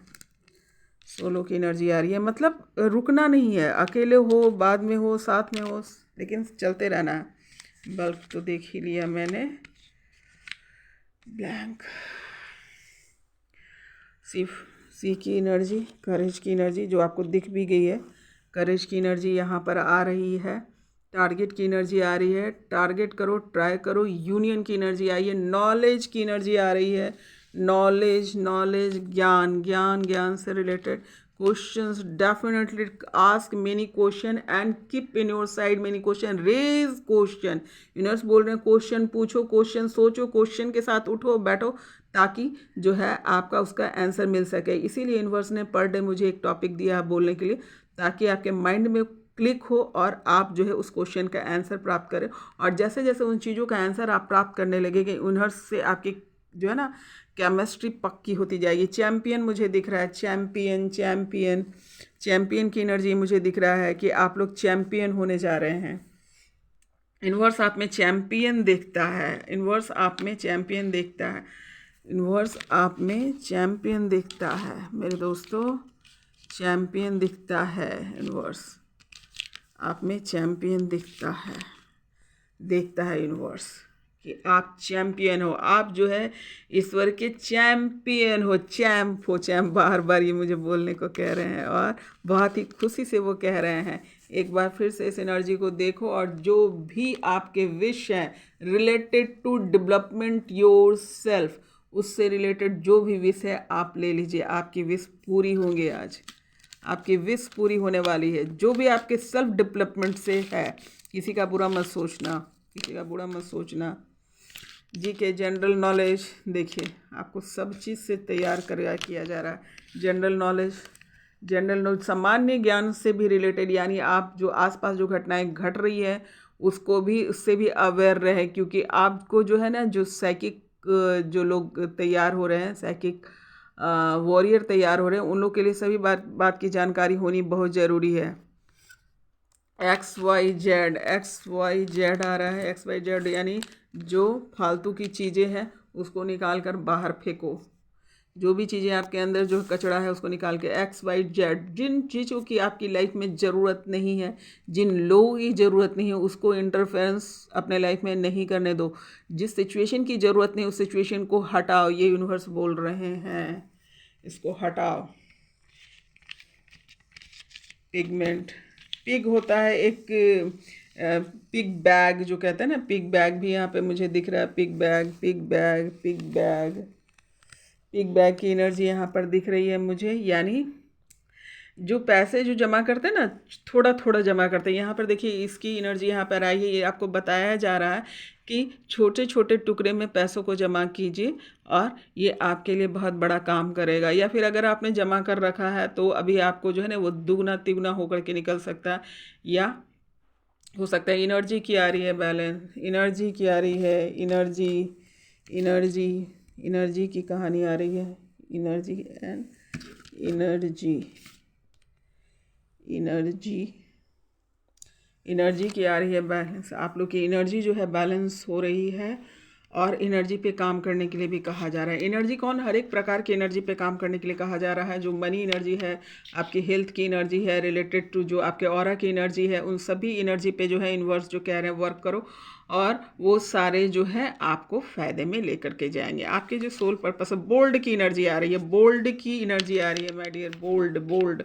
सोलो की एनर्जी आ रही है, मतलब रुकना नहीं है, अकेले हो, बाद में हो, साथ में हो, लेकिन चलते रहना है। बल्ब तो देख ही लिया मैंने, ब्लैंक। सी की एनर्जी, करेज की एनर्जी जो आपको दिख भी गई है, करेज की एनर्जी यहाँ पर आ रही है। टारगेट की एनर्जी आ रही है, टारगेट करो, ट्राई करो। यूनियन की एनर्जी आई है, नॉलेज की एनर्जी आ रही है, नॉलेज, नॉलेज, ज्ञान, ज्ञान, ज्ञान से related questions. Definitely ask many question and keep in your side many question, raise question. Universe बोल रहे हैं क्वेश्चन पूछो, क्वेश्चन सोचो, क्वेश्चन के साथ उठो बैठो, ताकि जो है आपका उसका आंसर मिल सके। इसीलिए यूनिवर्स ने पर डे मुझे एक टॉपिक दिया है बोलने के लिए, ताकि आपके माइंड में क्लिक हो और आप जो है उस क्वेश्चन का आंसर प्राप्त करें। और जैसे जैसे उन चीज़ों का आंसर आप प्राप्त करने लगेंगे, यूनिवर्स से आपकी जो है ना केमिस्ट्री पक्की होती जाएगी। चैम्पियन मुझे दिख रहा है, चैम्पियन, चैम्पियन, चैम्पियन की एनर्जी मुझे दिख रहा है कि आप लोग चैम्पियन होने जा रहे हैं। यूनिवर्स आप में चैम्पियन देखता है, यूनिवर्स आप में चैम्पियन देखता है, यूनिवर्स आप में चैम्पियन दिखता है मेरे दोस्तों, चैम्पियन दिखता है। यूनिवर्स आप में चैम्पियन दिखता है, देखता है यूनिवर्स कि आप चैम्पियन हो, आप जो है ईश्वर के चैम्पियन हो, चैम्प हो, चैम्प बार बार ये मुझे बोलने को कह रहे हैं और बहुत ही खुशी से वो कह रहे हैं। एक बार फिर से इस एनर्जी को देखो और जो भी आपके विश हैं related to development yourself, उससे रिलेटेड जो भी विश है आप ले लीजिए, आपकी विश पूरी होंगे। आज आपकी विश पूरी होने वाली है, जो भी आपके सेल्फ डेवलपमेंट से है। किसी का बुरा मत सोचना, किसी का बुरा मत सोचना। जी के जनरल नॉलेज, देखिए आपको सब चीज़ से तैयार कर किया जा रहा है। जनरल नॉलेज सामान्य ज्ञान से भी रिलेटेड, यानी आप जो आसपास जो घटनाएं घट रही है उसको भी, उससे भी अवेयर रहे, क्योंकि आपको जो है ना, जो साइकिक जो लोग तैयार हो रहे हैं, साइकिक वॉरियर तैयार हो रहे हैं, उन लोग के लिए सभी बात की जानकारी होनी बहुत ज़रूरी है। XYZ आ रहा है। XYZ यानी जो फालतू की चीज़ें हैं उसको निकाल कर बाहर फेंको। जो भी चीज़ें आपके अंदर जो कचरा है उसको निकाल के XYZ, जिन चीज़ों की आपकी लाइफ में ज़रूरत नहीं है, जिन लोगों की ज़रूरत नहीं है, उसको इंटरफेरेंस अपने लाइफ में नहीं करने दो। जिस सिचुएशन की ज़रूरत नहीं उस सिचुएशन को हटाओ, ये यूनिवर्स बोल रहे हैं, इसको हटाओ। पिगमेंट, पिग होता है एक पिग बैग जो कहते हैं ना, पिग बैग भी यहाँ पे मुझे दिख रहा है। Pig bag, pig bag, pig bag, pig bag की एनर्जी यहाँ पर दिख रही है मुझे, यानी जो पैसे जो जमा करते हैं ना, थोड़ा थोड़ा जमा करते हैं। यहाँ पर देखिए इसकी एनर्जी यहाँ पर आई है। ये आपको बताया जा रहा है कि छोटे छोटे टुकड़े में पैसों को जमा कीजिए और ये आपके लिए बहुत बड़ा काम करेगा। या फिर अगर आपने जमा कर रखा है तो अभी आपको जो है ना वो दुगना तिगुना होकर के निकल सकता है, या हो सकता है। एनर्जी की आ रही है बैलेंस, एनर्जी की आ रही है, एनर्जी एनर्जी एनर्जी की कहानी आ रही है। Energy and energy energy energy की आ रही है बैलेंस। आप लोग की एनर्जी जो है बैलेंस हो रही है और एनर्जी पे काम करने के लिए भी कहा जा रहा है। एनर्जी कौन, हर एक प्रकार की एनर्जी पे काम करने के लिए कहा जा रहा है। जो मनी एनर्जी है, आपकी हेल्थ की एनर्जी है, रिलेटेड टू जो आपके ऑरा की एनर्जी है, उन सभी एनर्जी पे जो है यूनिवर्स जो कह रहे हैं वर्क करो, और वो सारे जो है आपको फ़ायदे में लेकर के जाएंगे। आपके जो सोल पर्पस है, बोल्ड की एनर्जी आ रही है, बोल्ड की एनर्जी आ रही है my dear. Bold bold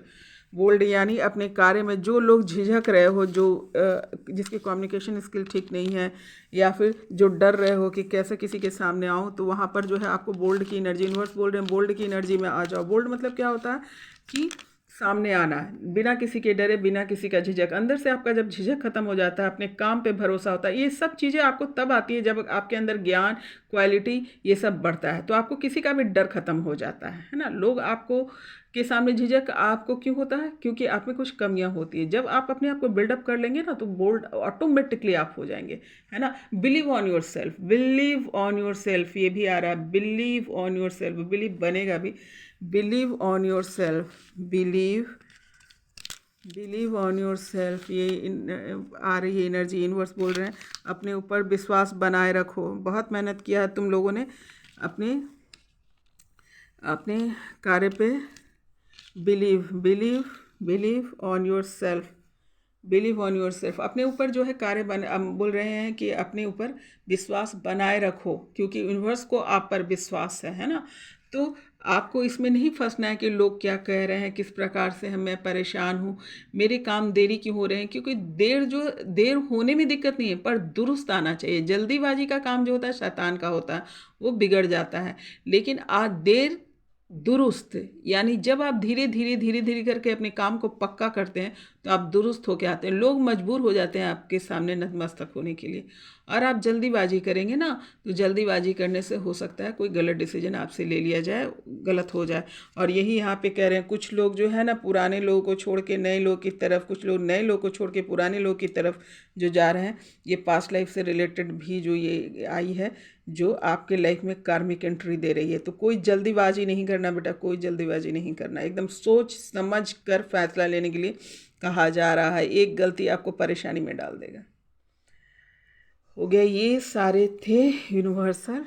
bold यानी अपने कार्य में जो लोग झिझक रहे हो, जो जिसकी कम्युनिकेशन स्किल ठीक नहीं है, या फिर जो डर रहे हो कि कैसे किसी के सामने आओ, तो वहाँ पर जो है आपको बोल्ड की एनर्जी, यूनिवर्स बोल रहे हैं बोल्ड की एनर्जी में आ जाओ। बोल्ड मतलब क्या होता है कि सामने आना, बिना किसी के डरे, बिना किसी का झिझक। अंदर से आपका जब झिझक खत्म हो जाता है, अपने काम पे भरोसा होता है, ये सब चीज़ें आपको तब आती है जब आपके अंदर ज्ञान, क्वालिटी, ये सब बढ़ता है। तो आपको किसी का भी डर खत्म हो जाता है ना। लोग आपको के सामने झिझक आपको क्यों होता है? क्योंकि आप में कुछ कमियां होती है। जब आप अपने आप को बिल्डअप कर लेंगे ना तो बोल्ड ऑटोमेटिकली आप हो जाएंगे, है ना। Believe on your self, believe on your self, ये भी आ रहा है। Believe on your self, believe बनेगा भी। Believe on your self, believe on your self, ये आ रही है एनर्जी। यूनिवर्स बोल रहे हैं अपने ऊपर विश्वास बनाए रखो। बहुत मेहनत किया है तुम लोगों ने अपने अपने कार्य पे। Believe believe believe on your self, believe on your self, अपने ऊपर जो है कार्य बोल रहे हैं कि अपने ऊपर विश्वास बनाए रखो, क्योंकि यूनिवर्स को आप पर विश्वास है ना। तो आपको इसमें नहीं फंसना है कि लोग क्या कह रहे हैं, किस प्रकार से मैं परेशान हूँ, मेरे काम देरी क्यों हो रहे हैं। क्योंकि देर होने में दिक्कत नहीं है, पर दुरुस्त आना चाहिए। जल्दीबाजी का काम जो होता है शैतान का होता है, वो बिगड़ जाता है। लेकिन देर दुरुस्त, यानी जब आप धीरे धीरे धीरे धीरे करके अपने काम को पक्का करते हैं तो आप दुरुस्त होके आते हैं। लोग मजबूर हो जाते हैं आपके सामने नतमस्तक होने के लिए। और आप जल्दीबाजी करेंगे ना तो जल्दीबाजी करने से हो सकता है कोई गलत डिसीजन आपसे ले लिया जाए, गलत हो जाए। और यही यहाँ पे कह रहे हैं कुछ लोग जो है ना पुराने लोगों को छोड़ के नए लोग की तरफ, कुछ लोग नए लोग को छोड़ के पुराने लोग की तरफ जो जा रहे हैं। ये पास्ट लाइफ से रिलेटेड भी जो ये आई है, जो आपके लाइफ में कार्मिक एंट्री दे रही है। तो कोई जल्दीबाजी नहीं करना बेटा, कोई जल्दीबाजी नहीं करना। एकदम सोच समझ कर फैसला लेने के लिए कहा जा रहा है। एक गलती आपको परेशानी में डाल देगा। हो गया, ये सारे थे यूनिवर्सल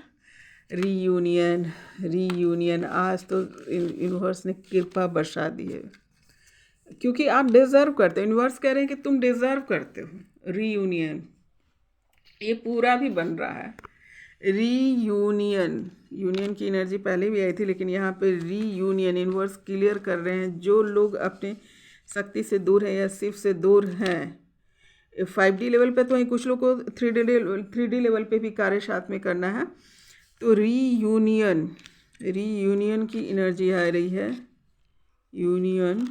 रीयूनियन। आज तो यूनिवर्स ने कृपा बरसा दी है, क्योंकि आप डिज़र्व करते हो। यूनिवर्स कह रहे हैं कि तुम डिज़र्व करते हो रीयूनियन। ये पूरा भी बन रहा है यूनियन की एनर्जी पहले भी आई थी, लेकिन यहाँ पे रीयूनियन यूनिवर्स क्लियर कर रहे हैं। जो लोग अपने शक्ति से दूर हैं या शिव से दूर हैं, 5D लेवल पे तो वहीं कुछ लोग को 3D लेवल पे भी कार्य साथ में करना है। तो रीयूनियन की एनर्जी आ रही है, यूनियन,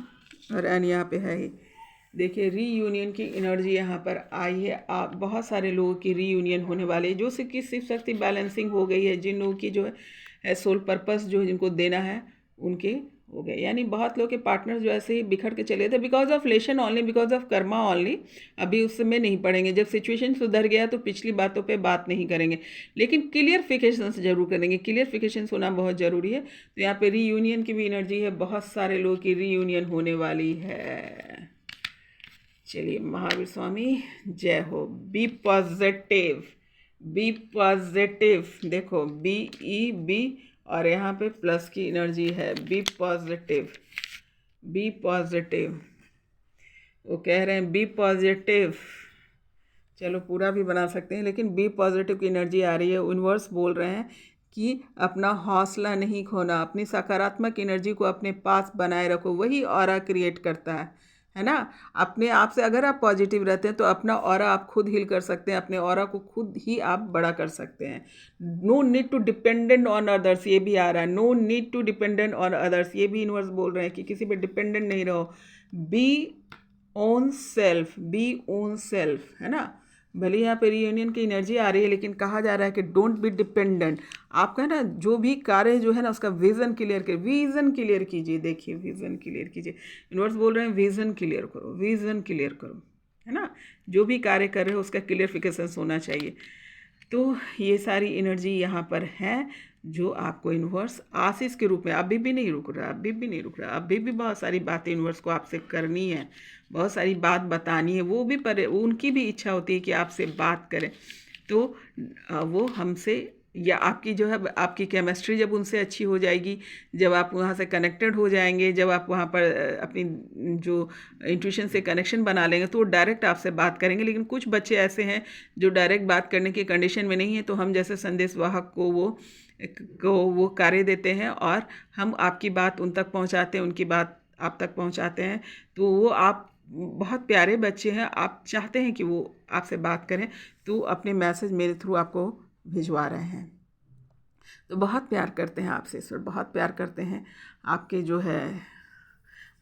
और एन यहाँ पे है देखिए रीयूनियन की एनर्जी यहाँ पर आई है। आप बहुत सारे लोगों की रीयूनियन होने वाले हैं, जो से कि सिर्फ शक्ति बैलेंसिंग हो गई है। जिन लोगों की जो है सोल पर्पस जो जिनको देना है उनके हो गए, यानी बहुत लोग के पार्टनर जो ऐसे ही बिखर के चले थे because of relation only, because of Karma only. अभी उस समय नहीं पढ़ेंगे, जब सिचुएशन सुधर गया तो पिछली बातों पे बात नहीं करेंगे, लेकिन क्लियरफिकेशन जरूर करेंगे। क्लियरफिकेशन होना बहुत ज़रूरी है। तो यहाँ पे रीयूनियन की भी एनर्जी है, बहुत सारे लोगों की रीयूनियन होने वाली है। चलिए महावीर स्वामी जय हो। Be positive, be positive. देखो BE और यहाँ पे प्लस की एनर्जी है। Be positive, be positive. वो कह रहे हैं बी पॉजिटिव, चलो पूरा भी बना सकते हैं, लेकिन बी पॉजिटिव की एनर्जी आ रही है। यूनिवर्स बोल रहे हैं कि अपना हौसला नहीं खोना, अपनी सकारात्मक एनर्जी को अपने पास बनाए रखो, वही ऑरा क्रिएट करता है ना। अपने आप से अगर आप पॉजिटिव रहते हैं तो अपना ऑरा आप खुद हील कर सकते हैं, अपने ऑरा को खुद ही आप बड़ा कर सकते हैं। No need to dependent on others, ये भी आ रहा है। No need to dependent on others, ये भी यूनिवर्स बोल रहे हैं कि किसी पे डिपेंडेंट नहीं रहो। Be own self, be own self, है ना। भले यहाँ पे रीयूनियन की एनर्जी आ रही है, लेकिन कहा जा रहा है कि डोंट बी डिपेंडेंट। आपका ना जो भी कार्य जो है ना उसका विज़न क्लियर कर, विज़न क्लियर कीजिए। देखिए विज़न क्लियर कीजिए, यूनिवर्स बोल रहे हैं विज़न क्लियर करो, विज़न क्लियर करो, है ना। जो भी कार्य कर रहे हो उसका क्लियरफिकेशन होना चाहिए। तो ये सारी एनर्जी यहाँ पर है जो आपको यूनिवर्स आशीष के रूप में अभी भी नहीं रुक रहा, अभी भी नहीं रुक रहा। अभी भी बहुत सारी बातें यूनिवर्स को आपसे करनी है, बहुत सारी बात बतानी है। वो भी पर उनकी भी इच्छा होती है कि आपसे बात करें। तो वो हमसे या आपकी जो है आपकी केमिस्ट्री जब उनसे अच्छी हो जाएगी, जब आप वहाँ से कनेक्टेड हो जाएंगे, जब आप वहाँ पर अपनी जो इंट्यूशन से कनेक्शन बना लेंगे तो वो डायरेक्ट आपसे बात करेंगे। लेकिन कुछ बच्चे ऐसे हैं जो डायरेक्ट बात करने की कंडीशन में नहीं है, तो हम जैसे संदेशवाहक को वो कार्य देते हैं और हम आपकी बात उन तक पहुँचाते हैं, उनकी बात आप तक पहुँचाते हैं। तो वो आप बहुत प्यारे बच्चे हैं, आप चाहते हैं कि वो आपसे बात करें, तो अपने मैसेज मेरे थ्रू आपको भिजवा रहे हैं। तो बहुत प्यार करते हैं आपसे ईश्वर, बहुत प्यार करते हैं। आपके जो है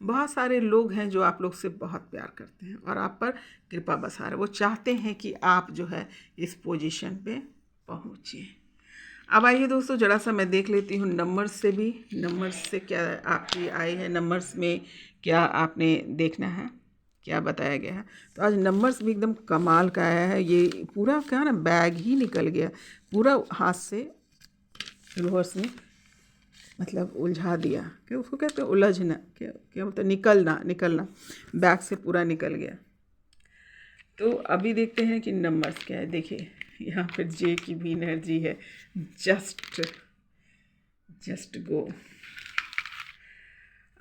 बहुत सारे लोग हैं जो आप लोग से बहुत प्यार करते हैं और आप पर कृपा बसा रहे, वो चाहते हैं कि आप जो है इस पोजीशन पे पहुँचिए। अब आइए दोस्तों, जरा सा मैं देख लेती हूँ नंबर्स से भी, नंबर्स से क्या आपकी आई है, नंबर्स में क्या आपने देखना है, क्या बताया गया है। तो आज नंबर्स भी एकदम कमाल का आया है। ये पूरा क्या ना बैग ही निकल गया, पूरा हाथ से यूनिवर्स ने मतलब उलझा दिया, क्या उसको कहते हैं उलझना, क्या क्या मतलब निकलना, निकलना बैग से पूरा निकल गया। तो अभी देखते हैं कि नंबर्स क्या है। देखिए यहाँ पर जे की भी एनर्जी है, जस्ट गो।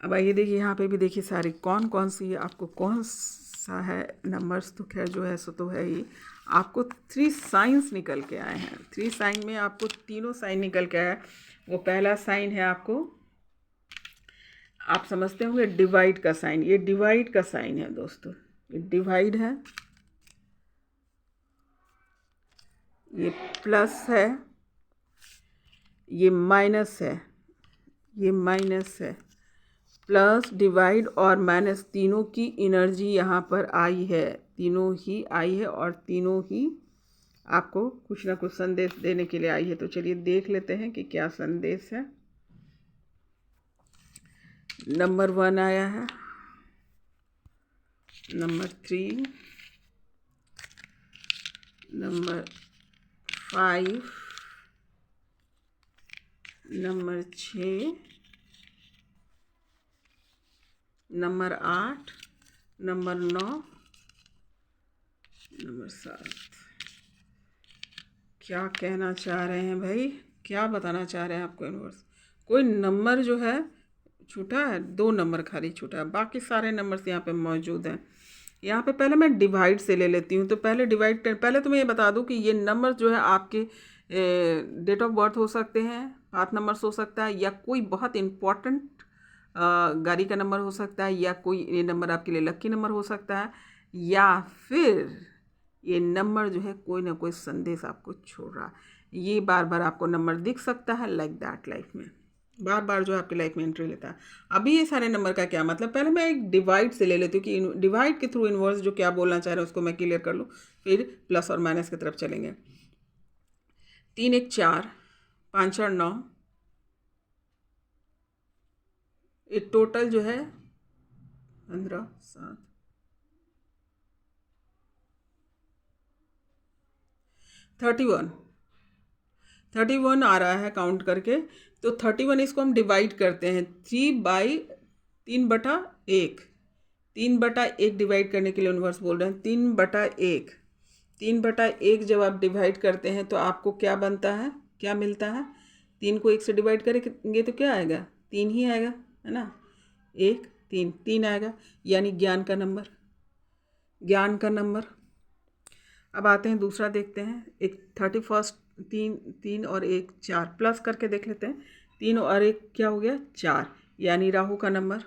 अब आइए देखिए यहाँ पे भी देखिए सारी कौन कौन सी आपको कौन सा है नंबर्स। तो खैर जो है सो तो है ही। आपको 3 साइंस निकल के आए हैं, 3 साइन में आपको तीनों साइन निकल के आया है। वो पहला साइन है आपको, आप समझते होंगे डिवाइड का साइन, ये डिवाइड का साइन है दोस्तों, ये डिवाइड है, ये प्लस है, ये माइनस है, ये माइनस है। प्लस डिवाइड और माइनस तीनों की एनर्जी यहाँ पर आई है, तीनों ही आई है और तीनों ही आपको कुछ ना कुछ संदेश देने के लिए आई है। तो चलिए देख लेते हैं कि क्या संदेश है। नंबर 1 आया है, number 3, number 5, number 6, number 8, number 9, number 7। क्या कहना चाह रहे हैं भाई, क्या बताना चाह रहे हैं आपको यूनिवर्स। कोई नंबर जो है छूटा है, 2 नंबर खाली छूटा है, बाकी सारे नंबर्स यहाँ पे मौजूद हैं। यहाँ पे पहले मैं डिवाइड से ले लेती हूँ। तो पहले पहले तो मैं ये बता दूँ कि ये नंबर जो है आपके डेट ऑफ बर्थ हो सकते हैं, 5 नंबर्स हो सकता है, या कोई बहुत इम्पॉर्टेंट गाड़ी का नंबर हो सकता है, या कोई ये नंबर आपके लिए लक्की नंबर हो सकता है, या फिर ये नंबर जो है कोई ना कोई संदेश आपको छोड़ रहा है। ये बार बार आपको नंबर दिख सकता है लाइक दैट लाइफ में। बार बार जो आपकी लाइफ में एंट्री लेता है। अभी ये सारे नंबर का क्या मतलब, पहले मैं एक डिवाइड से ले लेती हूँ कि डिवाइड के थ्रू इन्वर्स जो क्या बोलना चाह रहे हैं उसको मैं क्लियर कर लूँ, फिर प्लस और माइनस की तरफ चलेंगे। 3 1 4, 5 4 9, ये टोटल जो है 15 7 31 31 आ रहा है काउंट करके। तो 31 इसको हम डिवाइड करते हैं 3/3 3/1 डिवाइड करने के लिए यूनिवर्स बोल रहे हैं 3/1। 3/1 जब आप डिवाइड करते हैं तो आपको क्या बनता है, क्या मिलता है? 3 को 1 से डिवाइड करेंगे तो क्या आएगा? 3 ही आएगा, है ना। 1 3 3 आएगा, यानी ज्ञान का नंबर, ज्ञान का नंबर। अब आते हैं दूसरा देखते हैं। एक 31, 3 3 और 1 4, प्लस करके देख लेते हैं। 3 और 1 क्या हो गया? 4, यानी राहु का नंबर।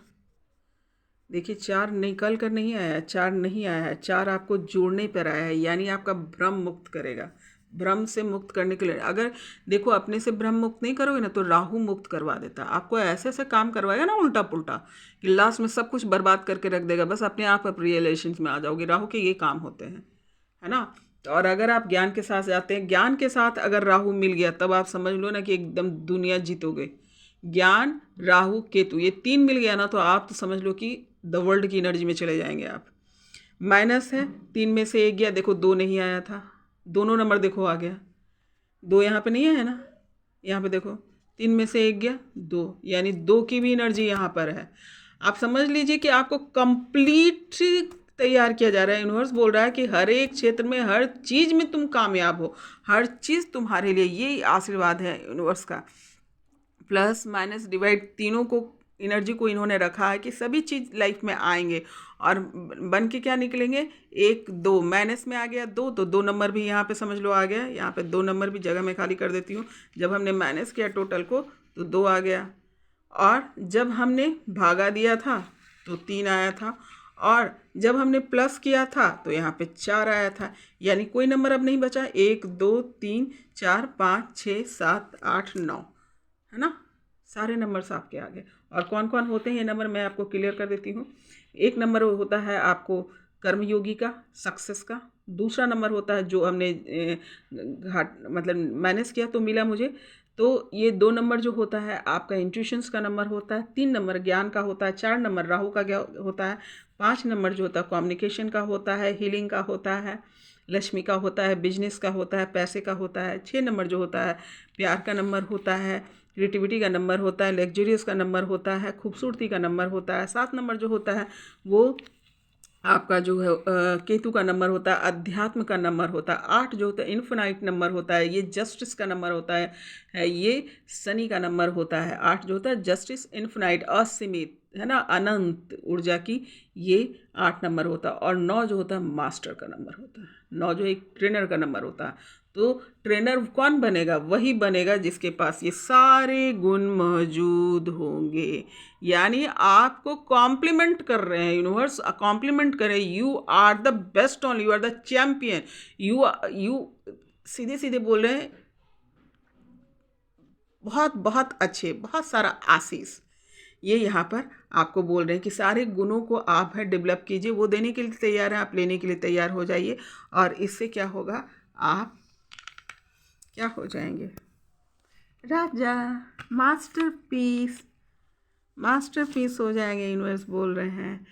देखिए 4 निकल कर नहीं आया है, 4 नहीं आया है, 4 आपको जोड़ने पर आया है, यानी आपका भ्रम मुक्त करेगा। भ्रम से मुक्त करने के लिए, अगर देखो अपने से भ्रम मुक्त नहीं करोगे ना तो राहु मुक्त करवा देता है आपको। ऐसे ऐसे काम करवाएगा ना उल्टा पुल्टा कि लास्ट में सब कुछ बर्बाद करके रख देगा, बस अपने आप रियलाइजेशन में आ जाओगे। राहु के ये काम होते हैं, है ना। तो और अगर आप ज्ञान के साथ जाते हैं, ज्ञान के साथ अगर राहु मिल गया तब आप समझ लो ना कि एकदम दुनिया जीतोगे। ज्ञान राहु केतु ये 3 मिल गया ना तो आप तो समझ लो कि द वर्ल्ड की एनर्जी में चले जाएंगे आप। माइनस है, 3 में से 1 गया, देखो 2 नहीं आया था, दोनों नंबर देखो आ गया। 2 यहाँ पे नहीं है ना, यहाँ पे देखो 3 में से 1 गया 2, यानी 2 की भी एनर्जी यहाँ पर है। आप समझ लीजिए कि आपको कंप्लीट तैयार किया जा रहा है। यूनिवर्स बोल रहा है कि हर एक क्षेत्र में, हर चीज़ में तुम कामयाब हो, हर चीज़ तुम्हारे लिए, ये आशीर्वाद है यूनिवर्स का। प्लस माइनस डिवाइड तीनों को, एनर्जी को इन्होंने रखा है कि सभी चीज़ लाइफ में आएंगे और बन के क्या निकलेंगे? 1 2, माइनस में आ गया 2 तो 2 नंबर भी यहाँ पे समझ लो आ गया। यहाँ पे 2 नंबर भी जगह में खाली कर देती हूँ। जब हमने माइनस किया टोटल को तो 2 आ गया, और जब हमने भागा दिया था तो 3 आया था, और जब हमने प्लस किया था तो यहाँ पे 4 आया था, यानी कोई नंबर अब नहीं बचा। 1 2 3 4 5 6 7 8 9, है ना। सारे नंबर्स आपके आगे। और कौन कौन होते हैं ये नंबर मैं आपको क्लियर कर देती हूँ। एक नंबर होता है आपको कर्मयोगी का, सक्सेस का। दूसरा नंबर होता है जो हमने घाट मतलब माइनस किया तो मिला मुझे, तो ये 2 नंबर जो होता है आपका इंट्यूशंस का नंबर होता है। 3 नंबर ज्ञान का होता है। 4 नंबर राहु का होता है। 5 नंबर जो होता है कम्युनिकेशन का होता है, हीलिंग का होता है, लक्ष्मी का होता है, बिजनेस का होता है, पैसे का होता है। 6 नंबर जो होता है प्यार का नंबर होता है, क्रिएटिविटी का नंबर होता है, लग्जरियस का नंबर होता है, खूबसूरती का नंबर होता है। 7 नंबर जो होता है वो आपका जो है केतु का नंबर होता है, अध्यात्म का नंबर होता है। 8 जो होता है इन्फिनाइट नंबर होता है, ये जस्टिस का नंबर होता है, ये शनि का नंबर होता है। 8 जो होता है जस्टिस, इन्फिनाइट, असीमित, है ना, अनंत ऊर्जा की, ये 8 नंबर होता है। और 9 जो होता है मास्टर का नंबर होता है। 9 जो एक ट्रेनर का नंबर होता है। तो ट्रेनर कौन बनेगा? वही बनेगा जिसके पास ये सारे गुण मौजूद होंगे। यानी आपको कॉम्प्लीमेंट कर रहे हैं यूनिवर्स, कॉम्प्लीमेंट कर रहे हैं। You are the best only, you are the champion, you सीधे सीधे बोल रहे हैं बहुत बहुत अच्छे, बहुत सारा आशीष। ये यहाँ पर आपको बोल रहे हैं कि सारे गुणों को आप है डेवलप कीजिए। वो देने के लिए तैयार हैं, आप लेने के लिए तैयार हो जाइए। और इससे क्या होगा, आप क्या हो जाएंगे? राजा, मास्टरपीस, मास्टरपीस हो जाएंगे यूनिवर्स बोल रहे हैं।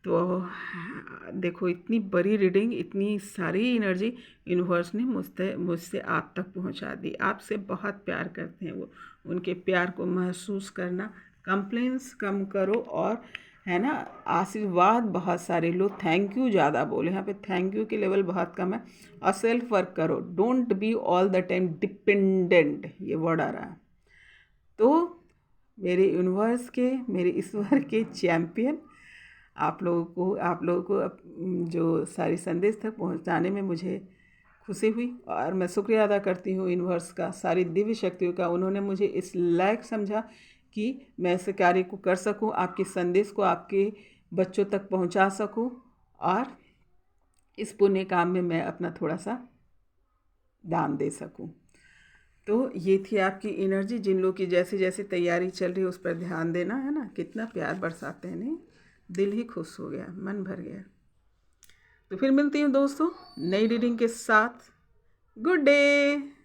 तो देखो इतनी बड़ी रीडिंग, इतनी सारी एनर्जी यूनिवर्स ने मुझसे आप तक पहुंचा दी। आपसे बहुत प्यार करते हैं वो, उनके प्यार को महसूस करना। कंप्लेंट्स कम करो, और है ना, आशीर्वाद बहुत सारे लो। थैंक यू ज़्यादा बोले, यहाँ पे थैंक यू के लेवल बहुत कम है। और सेल्फ वर्क करो, don't be all the time dependent, ये वर्ड आ रहा है। तो मेरे यूनिवर्स के, मेरे ईश्वर के चैम्पियन, आप लोगों को जो सारी संदेश तक पहुंचाने में मुझे खुशी हुई। और मैं शुक्रिया अदा करती हूँ यूनिवर्स का, सारी दिव्य शक्तियों का। उन्होंने मुझे इस लायक समझा कि मैं इस कार्य को कर सकूं, आपके संदेश को आपके बच्चों तक पहुंचा सकूं, और इस पुण्य काम में मैं अपना थोड़ा सा दान दे सकूं। तो ये थी आपकी एनर्जी। जिन लोग की जैसे जैसे तैयारी चल रही है उस पर ध्यान देना, है ना। कितना प्यार बरसाते हैं, नहीं, दिल ही खुश हो गया, मन भर गया। तो फिर मिलती हूँ दोस्तों नई रीडिंग के साथ। Good day.